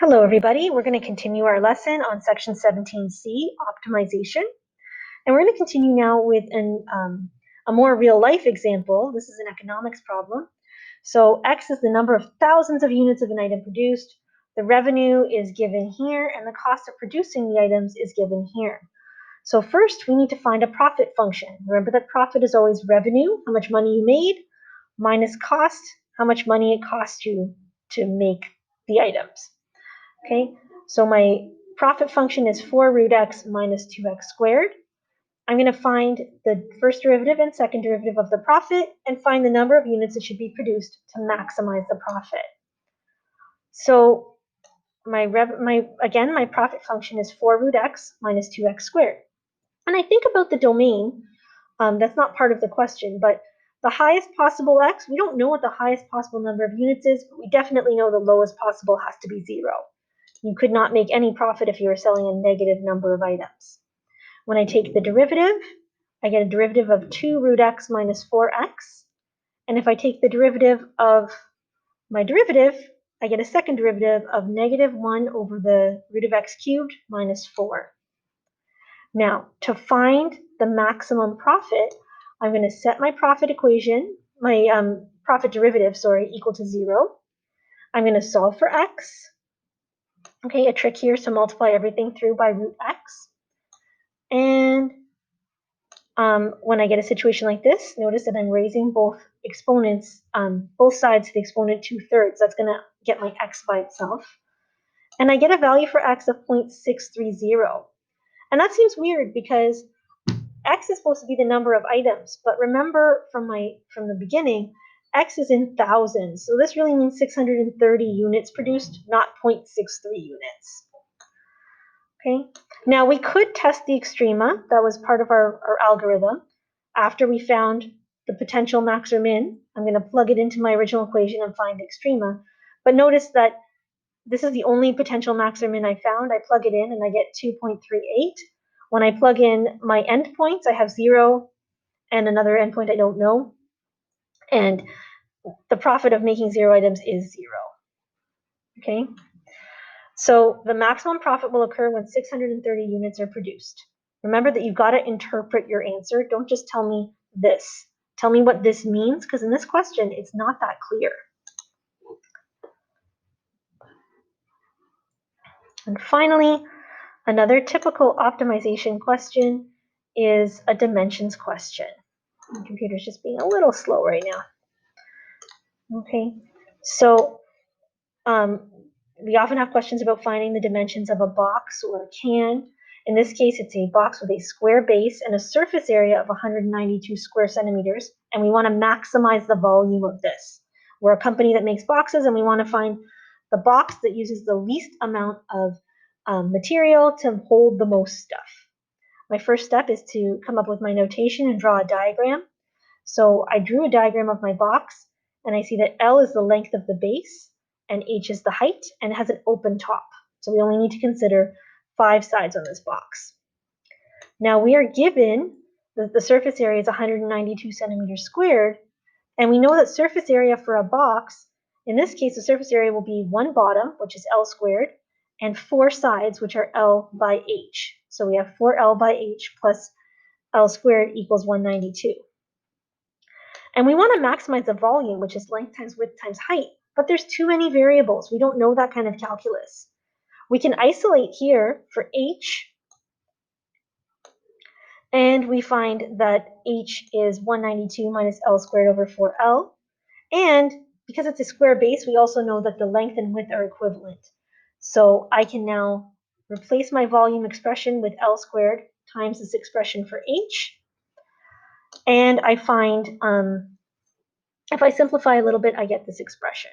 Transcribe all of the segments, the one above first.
Hello everybody, we're going to continue our lesson on section 17C, optimization. And we're going to continue now with a more real life example. This is an economics problem. So X is the number of thousands of units of an item produced. The revenue is given here and the cost of producing the items is given here. So first we need to find a profit function. Remember that profit is always revenue, how much money you made, minus cost, how much money it cost you to make the items. Okay, so my profit function is 4 root x minus 2x squared. I'm going to find the first derivative and second derivative of the profit and find the number of units that should be produced to maximize the profit. So my profit function is 4 root x minus 2x squared. And I think about the domain, that's not part of the question, but the highest possible x, we don't know what the highest possible number of units is, but we definitely know the lowest possible has to be 0. You could not make any profit if you were selling a negative number of items. When I take the derivative, I get a derivative of 2 root x minus 4x. And if I take the derivative of my derivative, I get a second derivative of negative 1 over the root of x cubed minus 4. Now, to find the maximum profit, I'm going to set my profit equation, my profit derivative, equal to 0. I'm going to solve for x. Okay, a trick here is to multiply everything through by root x. And when I get a situation like this, notice that I'm raising both exponents, both sides to the exponent 2/3. That's going to get my x by itself. And I get a value for x of 0.630. And that seems weird because x is supposed to be the number of items. But remember from the beginning, x is in thousands. So this really means 630 units produced, not 0.63 units. Okay, now we could test the extrema. That was part of our algorithm. After we found the potential max or min, I'm going to plug it into my original equation and find the extrema. But notice that this is the only potential max or min I found. I plug it in and I get 2.38. When I plug in my endpoints, I have 0 and another endpoint I don't know. And the profit of making 0 items is 0. Okay. So the maximum profit will occur when 630 units are produced. Remember that you've got to interpret your answer. Don't just tell me this. Tell me what this means, because in this question, it's not that clear. And finally, another typical optimization question is a dimensions question. My computer's just being a little slow right now. Okay, so we often have questions about finding the dimensions of a box or a can. In this case, it's a box with a square base and a surface area of 192 square centimeters, and we want to maximize the volume of this. We're a company that makes boxes, and we want to find the box that uses the least amount of material to hold the most stuff. My first step is to come up with my notation and draw a diagram. So I drew a diagram of my box, and I see that L is the length of the base, and H is the height, and it has an open top. So we only need to consider 5 sides on this box. Now we are given that the surface area is 192 centimeters squared, and we know that surface area for a box, in this case, the surface area will be 1 bottom, which is L squared, and 4 sides, which are L by H. So we have 4L by H plus L squared equals 192. And we want to maximize the volume, which is length times width times height. But there's too many variables. We don't know that kind of calculus. We can isolate here for H. And we find that H is 192 minus L squared over 4L. And because it's a square base, we also know that the length and width are equivalent. So I can now replace my volume expression with L squared times this expression for H. And I find, if I simplify a little bit, I get this expression.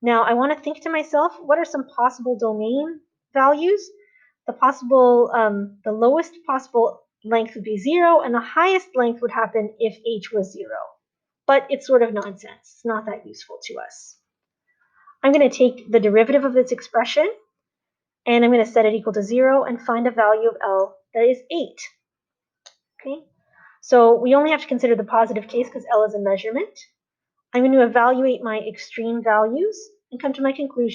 Now I want to think to myself, what are some possible domain values? The lowest possible length would be 0, and the highest length would happen if H was 0. But it's sort of nonsense. It's not that useful to us. I'm going to take the derivative of this expression, and I'm going to set it equal to 0 and find a value of L that is 8. Okay, so we only have to consider the positive case because L is a measurement. I'm going to evaluate my extreme values and come to my conclusion